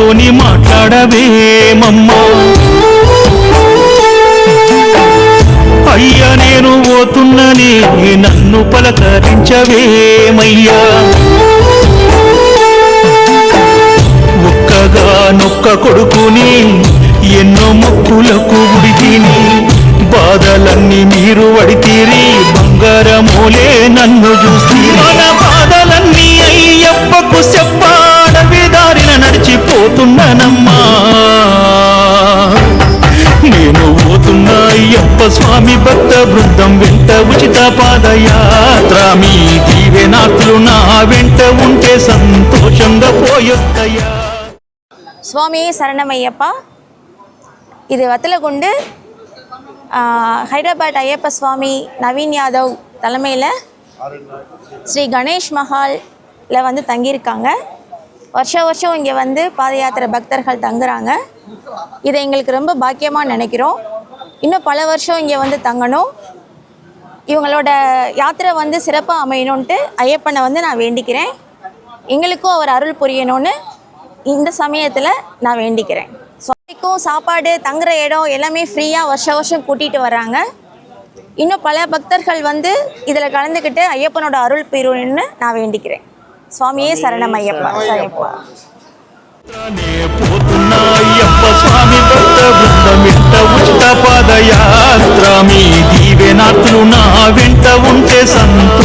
నాతోని మాట్లాడవేమమ్మా. అయ్యా నేను పోతున్ననే నన్ను పలకరించవేమయ్యా. ఒక్కగానొక్క కొడుకుని ఎన్నో మొక్కులకు ఉడితిని, బాధలన్నీ మీరు వడితీరి బంగారమోలే నన్ను చూసి. మన బాధలన్నీ అయ్యప్పకు చెప్పాడవి దారిన నడిచిపోతున్నానమ్మా. నేను పోతున్నా అయ్యప్ప స్వామి భక్త బృందం వెంట ఉచిత పాదయాత్ర. మీ దీవెనాత్రులు నా వెంట ఉంటే సంతోషంగా పోయొత్తయ్యా. స్వామి శరణమయ్యప్ప. இது வத்தலகுண்டு ஹைதராபாத் ஐயப்ப சுவாமி நவீன் யாதவ் தலைமையில் ஸ்ரீ கணேஷ் மஹாலில் வந்து தங்கியிருக்காங்க. வருஷம் இங்கே வந்து பாத யாத்திரை பக்தர்கள் தங்குறாங்க. இதை எங்களுக்கு ரொம்ப பாக்கியமாக நினைக்கிறோம். இன்னும் பல வருஷம் இங்கே வந்து தங்கணும். இவங்களோட யாத்திரை வந்து சிறப்பாக அமையணுன்ட்டு ஐயப்பனை வந்து நான் வேண்டிக்கிறேன். எங்களுக்கும் அவர் அருள் புரியணும்னு இந்த சமயத்தில் நான் வேண்டிக்கிறேன். சுவாமிக்கும் சாப்பாடு தங்குற இடம் எல்லாமே ஃப்ரீயாக வருஷம் கூட்டிகிட்டு வர்றாங்க. இன்னும் பல பக்தர்கள் வந்து இதில் கலந்துக்கிட்டு ஐயப்பனோட அருள் பெறணும்னு நான் வேண்டிக்கிறேன். சுவாமியே சரணம் ஐயப்பா. சரணப்பா. అయ్యప్ప స్వామి భక్త బృందం వెంట ఉచిత పాదయాత్ర. మీ దీవెనాత్రులు నా వెంట ఉంటే సంతోషం.